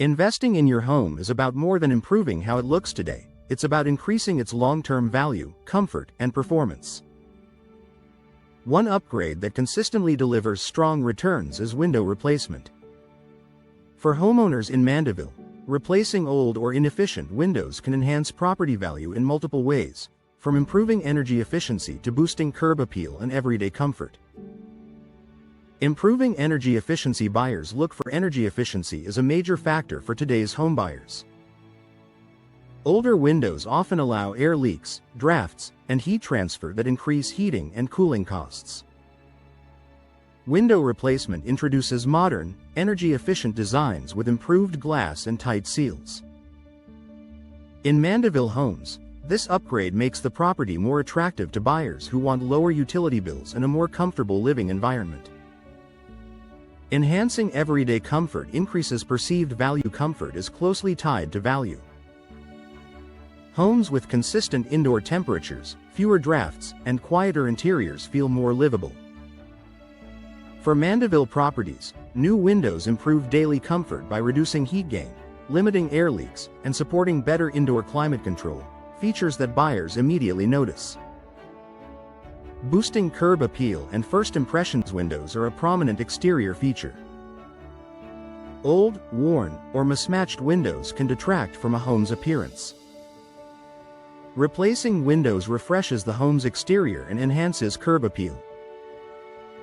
Investing in your home is about more than improving how it looks today. It's about increasing its long-term value, comfort, and performance. One upgrade that consistently delivers strong returns is window replacement. For homeowners in Mandeville, replacing old or inefficient windows can enhance property value in multiple ways, from improving energy efficiency to boosting curb appeal and everyday comfort. Improving energy efficiency. Buyers look for energy efficiency as a major factor for today's homebuyers. Older windows often allow air leaks, drafts, and heat transfer that increase heating and cooling costs. Window replacement introduces modern, energy-efficient designs with improved glass and tight seals. In Mandeville homes, this upgrade makes the property more attractive to buyers who want lower utility bills and a more comfortable living environment. Enhancing everyday comfort increases perceived value. Comfort is closely tied to value. Homes with consistent indoor temperatures, fewer drafts, and quieter interiors feel more livable. For Mandeville properties, new windows improve daily comfort by reducing heat gain, limiting air leaks, and supporting better indoor climate control, features that buyers immediately notice. Boosting curb appeal and first impressions. Windows are a prominent exterior feature. Old, worn, or mismatched windows can detract from a home's appearance. Replacing windows refreshes the home's exterior and enhances curb appeal.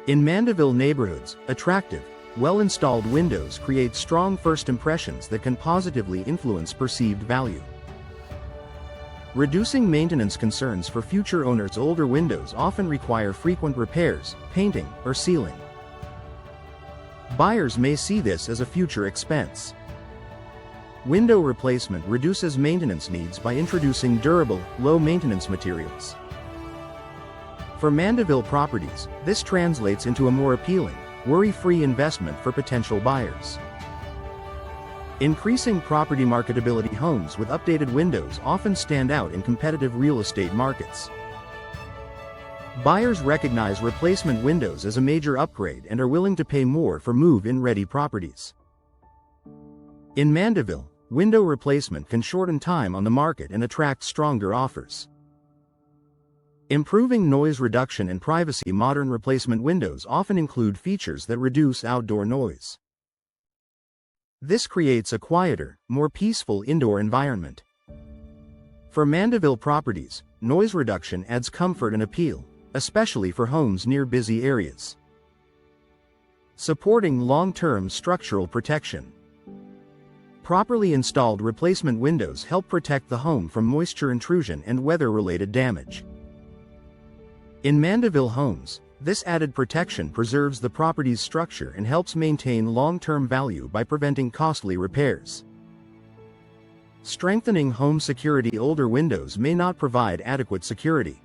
In Mandeville neighborhoods, attractive, well-installed windows create strong first impressions that can positively influence perceived value. Reducing maintenance concerns for future owners. Older windows often require frequent repairs, painting, or sealing. Buyers may see this as a future expense. Window replacement reduces maintenance needs by introducing durable, low-maintenance materials. For Mandeville properties, this translates into a more appealing, worry-free investment for potential buyers. Increasing property marketability. Homes with updated windows often stand out in competitive real estate markets. Buyers recognize replacement windows as a major upgrade and are willing to pay more for move-in-ready properties. In Mandeville, window replacement can shorten time on the market and attract stronger offers. Improving noise reduction and privacy. Modern replacement windows often include features that reduce outdoor noise. This creates a quieter, more peaceful indoor environment. For Mandeville properties, noise reduction adds comfort and appeal, especially for homes near busy areas. Supporting long-term structural protection. Properly installed replacement windows help protect the home from moisture intrusion and weather-related damage. In Mandeville homes, this added protection preserves the property's structure and helps maintain long-term value by preventing costly repairs. Strengthening home security. Older windows may not provide adequate security.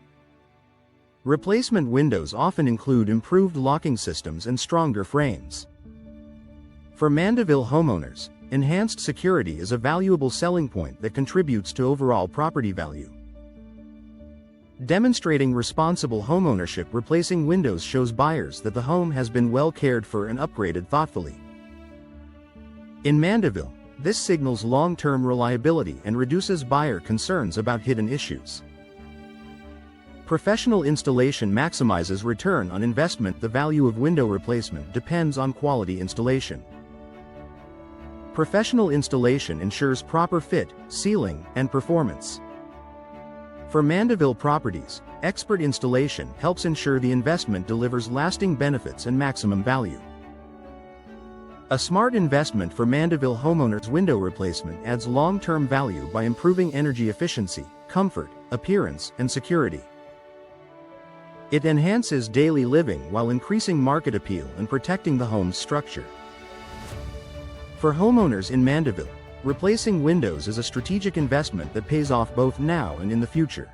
Replacement windows often include improved locking systems and stronger frames. For Mandeville homeowners, enhanced security is a valuable selling point that contributes to overall property value. Demonstrating responsible homeownership. Replacing windows shows buyers that the home has been well cared for and upgraded thoughtfully. In Mandeville, this signals long-term reliability and reduces buyer concerns about hidden issues. Professional installation maximizes return on investment. The value of window replacement depends on quality installation. Professional installation ensures proper fit, sealing, and performance. For Mandeville properties, expert installation helps ensure the investment delivers lasting benefits and maximum value. A smart investment for Mandeville homeowners. Window replacement adds long-term value by improving energy efficiency, comfort, appearance, and security. It enhances daily living while increasing market appeal and protecting the home's structure. For homeowners in Mandeville, replacing windows is a strategic investment that pays off both now and in the future.